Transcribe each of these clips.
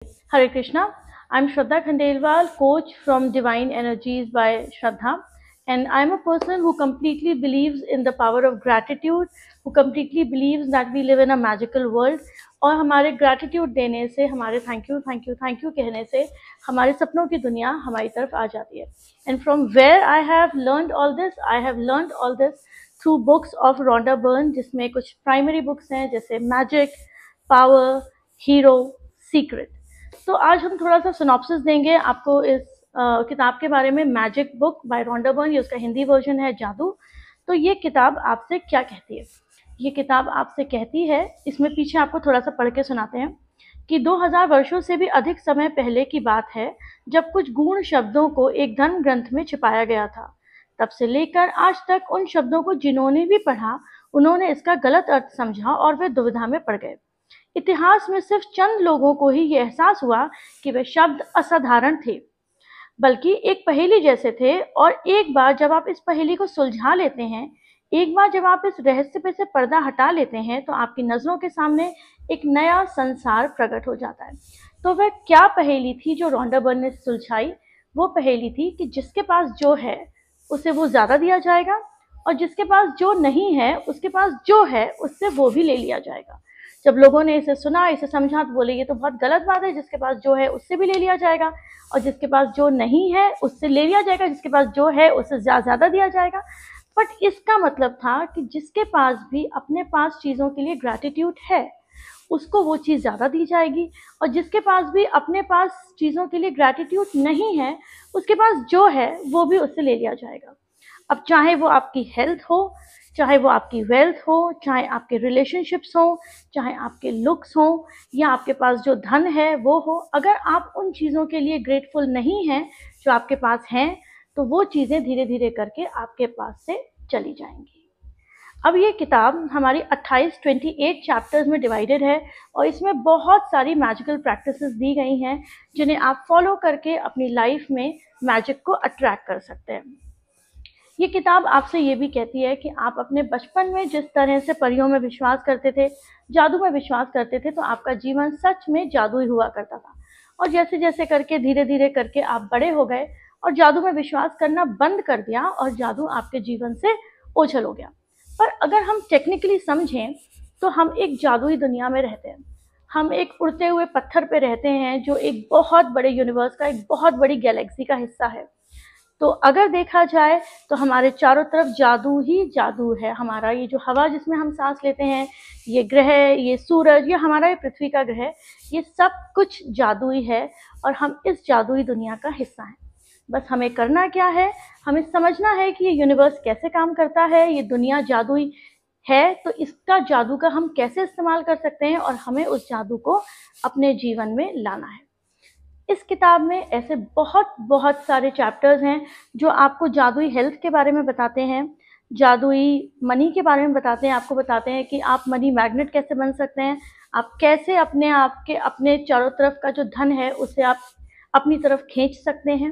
Hare Krishna. I'm Shraddha Khandelwal, coach from Divine Energies by Shraddha. And I'm a person who completely believes in the power of gratitude, who completely believes that we live in a magical world. और हमारे gratitude देने से, हमारे thank you कहने से हमारे सपनों की दुनिया हमारी तरफ आ जाती है. And from where I have learned all this through books of Rhonda Byrne, जिसमें कुछ primary books हैं जैसे Magic, Power, Hero, Secret. तो आज हम थोड़ा सा सिनॉप्सिस देंगे आपको इस किताब के बारे में. Magic book by Rhonda burn, ये उसका हिंदी वर्जन है, जादू. तो ये किताब आपसे क्या कहती है? ये किताब आपसे कहती है, इसमें पीछे आपको थोड़ा सा पढ़ के सुनाते हैं कि 2000 वर्षों से भी अधिक समय पहले की बात है जब कुछ गूढ़ शब्दों को एक धर्म ग्रंथ में छिपाया गया था. तब से लेकर आज तक उन शब्दों को जिन्होंने भी पढ़ा उन्होंने इसका गलत अर्थ समझा और वे दुविधा में पड़ गए. इतिहास में सिर्फ चंद लोगों को ही ये एहसास हुआ कि वे शब्द असाधारण थे, बल्कि एक पहेली जैसे थे. और एक बार जब आप इस पहेली को सुलझा लेते हैं, एक बार जब आप इस रहस्य पे से पर्दा हटा लेते हैं, तो आपकी नजरों के सामने एक नया संसार प्रकट हो जाता है. तो वह क्या पहेली थी जो रॉन्डा बर्न ने सुलझाई? वो पहेली थी कि जिसके पास जो है उसे वो ज्यादा दिया जाएगा, और जिसके पास जो नहीं है उसके पास जो है उससे वो भी ले लिया जाएगा. जब लोगों ने इसे सुना, इसे समझा, तो बोले ये तो बहुत गलत बात है. जिसके पास जो है उससे भी ले लिया जाएगा, और जिसके पास जो नहीं है उससे ले लिया जाएगा, जिसके पास जो है उससे ज्यादा दिया जाएगा. बट इसका मतलब था कि जिसके पास भी अपने पास चीजों के लिए ग्रैटिट्यूड है उसको वो चीज ज्यादा दी जाएगी, और जिसके पास भी अपने पास चीजों के लिए ग्रैटिट्यूड नहीं है उसके पास जो है वो भी उससे ले लिया जाएगा. अब चाहे वो आपकी हेल्थ हो, चाहे वो आपकी वेल्थ हो, चाहे आपके रिलेशनशिप्स हो, चाहे आपके लुक्स हो, या आपके पास जो धन है वो हो, अगर आप उन चीज़ों के लिए ग्रेटफुल नहीं हैं जो आपके पास हैं, तो वो चीज़ें धीरे धीरे करके आपके पास से चली जाएंगी. अब ये किताब हमारी 28 चैप्टर्स में डिवाइडेड है, और इसमें बहुत सारी मैजिकल प्रैक्टिसेस दी गई हैं जिन्हें आप फॉलो करके अपनी लाइफ में मैजिक को अट्रैक्ट कर सकते हैं. ये किताब आपसे ये भी कहती है कि आप अपने बचपन में जिस तरह से परियों में विश्वास करते थे, जादू में विश्वास करते थे, तो आपका जीवन सच में जादू ही हुआ करता था. और जैसे जैसे करके धीरे धीरे करके आप बड़े हो गए और जादू में विश्वास करना बंद कर दिया, और जादू आपके जीवन से ओझल हो गया. पर अगर हम टेक्निकली समझें तो हम एक जादुई दुनिया में रहते हैं. हम एक उड़ते हुए पत्थर पे रहते हैं जो एक बहुत बड़े यूनिवर्स का, एक बहुत बड़ी गैलेक्सी का हिस्सा है. तो अगर देखा जाए तो हमारे चारों तरफ जादू ही जादू है. हमारा ये जो हवा जिसमें हम सांस लेते हैं, ये ग्रह, ये सूरज, ये हमारा ये पृथ्वी का ग्रह, ये सब कुछ जादुई है, और हम इस जादुई दुनिया का हिस्सा हैं. बस हमें करना क्या है? हमें समझना है कि ये यूनिवर्स कैसे काम करता है, ये दुनिया जादुई है, तो इसका जादू का हम कैसे इस्तेमाल कर सकते हैं, और हमें उस जादू को अपने जीवन में लाना है. इस किताब में ऐसे बहुत बहुत सारे चैप्टर्स हैं जो आपको जादुई हेल्थ के बारे में बताते हैं, जादुई मनी के बारे में बताते हैं. आपको बताते हैं कि आप मनी मैग्नेट कैसे बन सकते हैं, आप कैसे अपने आप के अपने चारों तरफ का जो धन है उसे आप अपनी तरफ खींच सकते हैं.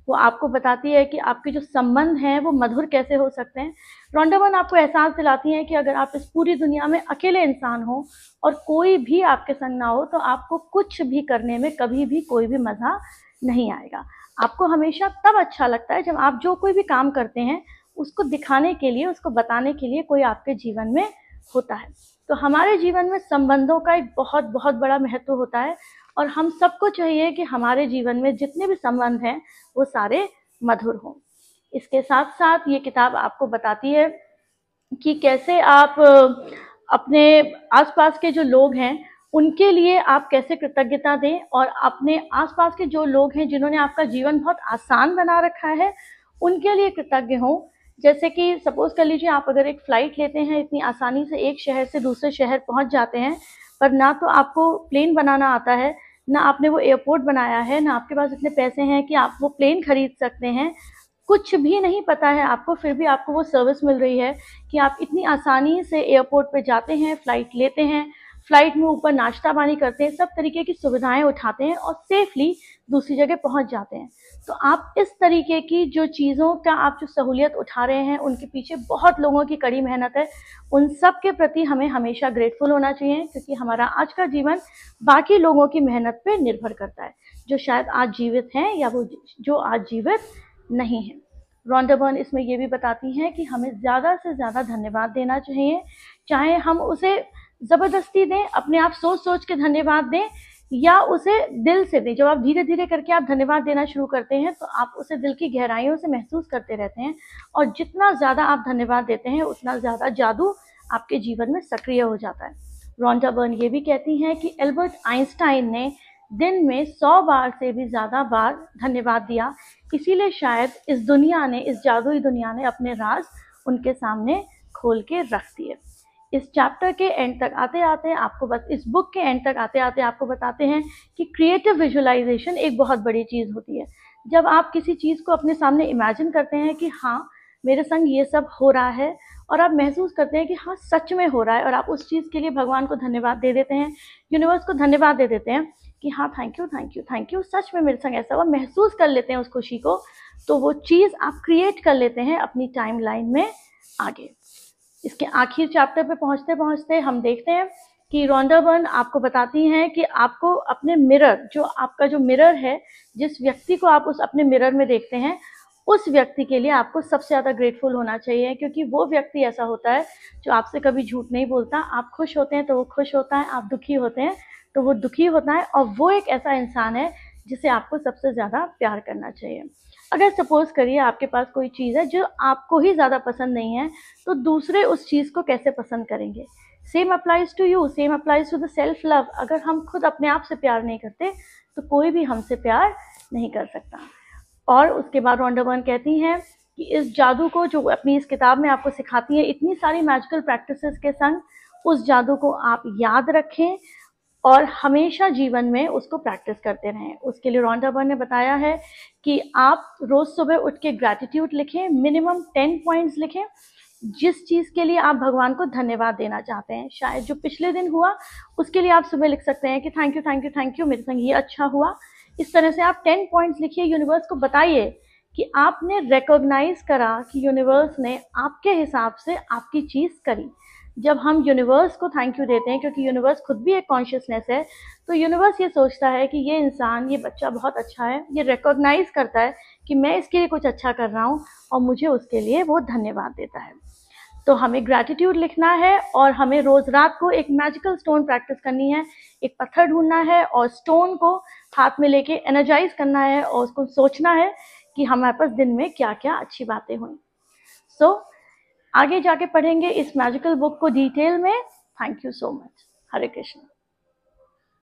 वो आपको बताती है कि आपके जो संबंध हैं वो मधुर कैसे हो सकते हैं. रॉन्डा बर्न आपको एहसास दिलाती है कि अगर आप इस पूरी दुनिया में अकेले इंसान हो और कोई भी आपके संग ना हो, तो आपको कुछ भी करने में कभी भी कोई भी मज़ा नहीं आएगा. आपको हमेशा तब अच्छा लगता है जब आप जो कोई भी काम करते हैं उसको दिखाने के लिए, उसको बताने के लिए कोई आपके जीवन में होता है. तो हमारे जीवन में संबंधों का एक बहुत बहुत बड़ा महत्व होता है, और हम सबको चाहिए कि हमारे जीवन में जितने भी संबंध हैं वो सारे मधुर हों. इसके साथ साथ ये किताब आपको बताती है कि कैसे आप अपने आसपास के जो लोग हैं उनके लिए आप कैसे कृतज्ञता दें, और अपने आसपास के जो लोग हैं जिन्होंने आपका जीवन बहुत आसान बना रखा है उनके लिए कृतज्ञ हों. जैसे कि सपोज कर लीजिए, आप अगर एक फ़्लाइट लेते हैं, इतनी आसानी से एक शहर से दूसरे शहर पहुंच जाते हैं, पर ना तो आपको प्लेन बनाना आता है, ना आपने वो एयरपोर्ट बनाया है, ना आपके पास इतने पैसे हैं कि आप वो प्लेन खरीद सकते हैं, कुछ भी नहीं पता है आपको, फिर भी आपको वो सर्विस मिल रही है कि आप इतनी आसानी से एयरपोर्ट पे जाते हैं, फ़्लाइट लेते हैं, फ्लाइट में ऊपर नाश्ता पानी करते हैं, सब तरीके की सुविधाएं उठाते हैं और सेफली दूसरी जगह पहुंच जाते हैं। तो आप इस तरीके की जो चीज़ों का आप जो सहूलियत उठा रहे हैं, उनके पीछे बहुत लोगों की कड़ी मेहनत है। उन सब के प्रति हमें हमेशा ग्रेटफुल होना चाहिए, क्योंकि हमारा आज का जीवन बाकी लोगों की मेहनत पे निर्भर करता है, जो शायद आज जीवित हैं या वो जो आज जीवित नहीं है। रॉन्डा बर्न इसमें ये भी बताती हैं कि हमें ज़्यादा से ज़्यादा धन्यवाद देना चाहिए, चाहे हम उसे ज़बरदस्ती दें, अपने आप सोच सोच के धन्यवाद दें, या उसे दिल से दें। जब आप धीरे धीरे करके आप धन्यवाद देना शुरू करते हैं तो आप उसे दिल की गहराइयों से महसूस करते रहते हैं, और जितना ज़्यादा आप धन्यवाद देते हैं उतना ज़्यादा जादू आपके जीवन में सक्रिय हो जाता है। रॉन्डा बर्न ये भी कहती हैं कि एल्बर्ट आइंस्टाइन ने दिन में 100 बार से भी ज़्यादा बार धन्यवाद दिया, इसीलिए शायद इस दुनिया ने, इस जादुई दुनिया ने अपने राज उनके सामने खोल के रख दिए। इस चैप्टर के एंड तक आते आते आपको बस इस बुक के एंड तक आते आते आपको बताते हैं कि क्रिएटिव विजुअलाइजेशन एक बहुत बड़ी चीज़ होती है। जब आप किसी चीज़ को अपने सामने इमेजिन करते हैं कि हाँ मेरे संग ये सब हो रहा है, और आप महसूस करते हैं कि हाँ सच में हो रहा है, और आप उस चीज़ के लिए भगवान को धन्यवाद दे देते हैं, यूनिवर्स को धन्यवाद दे देते हैं कि हाँ thank you thank you thank you, सच में मेरे संग ऐसा हुआ, महसूस कर लेते हैं उस खुशी को, तो वो चीज़ आप क्रिएट कर लेते हैं अपनी टाइम लाइन में आगे। इसके आखिर चैप्टर पे पहुंचते पहुंचते हम देखते हैं कि रॉन्डा बर्न आपको बताती हैं कि आपको अपने मिरर, जो आपका जो मिरर है, जिस व्यक्ति को आप उस अपने मिरर में देखते हैं, उस व्यक्ति के लिए आपको सबसे ज़्यादा ग्रेटफुल होना चाहिए, क्योंकि वो व्यक्ति ऐसा होता है जो आपसे कभी झूठ नहीं बोलता। आप खुश होते हैं तो वो खुश होता है, आप दुखी होते हैं तो वो दुखी होता है, और वो एक ऐसा इंसान है जिसे आपको सबसे ज़्यादा प्यार करना चाहिए। अगर सपोज़ करिए आपके पास कोई चीज़ है जो आपको ही ज़्यादा पसंद नहीं है, तो दूसरे उस चीज़ को कैसे पसंद करेंगे? Same applies to you, same applies to the self love. अगर हम खुद अपने आप से प्यार नहीं करते तो कोई भी हमसे प्यार नहीं कर सकता। और उसके बाद रॉन्डा बर्न कहती हैं कि इस जादू को, जो अपनी इस किताब में आपको सिखाती है, इतनी सारी मैजिकल प्रैक्टिसेस के संग उस जादू को आप याद रखें और हमेशा जीवन में उसको प्रैक्टिस करते रहें। उसके लिए रॉन्डा बर्न ने बताया है कि आप रोज़ सुबह उठ के ग्रैटिट्यूड लिखें, मिनिमम 10 पॉइंट्स लिखें, जिस चीज़ के लिए आप भगवान को धन्यवाद देना चाहते हैं। शायद जो पिछले दिन हुआ उसके लिए आप सुबह लिख सकते हैं कि thank you thank you thank you, मेरे संग ये अच्छा हुआ। इस तरह से आप 10 पॉइंट्स लिखिए, यूनिवर्स को बताइए कि आपने रिकॉग्नाइज करा कि यूनिवर्स ने आपके हिसाब से आपकी चीज़ करी। जब हम यूनिवर्स को थैंक यू देते हैं, क्योंकि यूनिवर्स खुद भी एक कॉन्शियसनेस है, तो यूनिवर्स ये सोचता है कि ये इंसान, ये बच्चा बहुत अच्छा है, ये रिकॉग्नाइज करता है कि मैं इसके लिए कुछ अच्छा कर रहा हूँ, और मुझे उसके लिए वो धन्यवाद देता है। तो हमें ग्रैटिट्यूड लिखना है, और हमें रोज़ रात को एक मैजिकल स्टोन प्रैक्टिस करनी है। एक पत्थर ढूंढना है और स्टोन को हाथ में लेके एनर्जाइज करना है, और उसको सोचना है कि हमारे पास दिन में क्या क्या अच्छी बातें हुई। सो आगे जाके पढ़ेंगे इस मैजिकल बुक को डिटेल में। Thank you so much. Hare Krishna.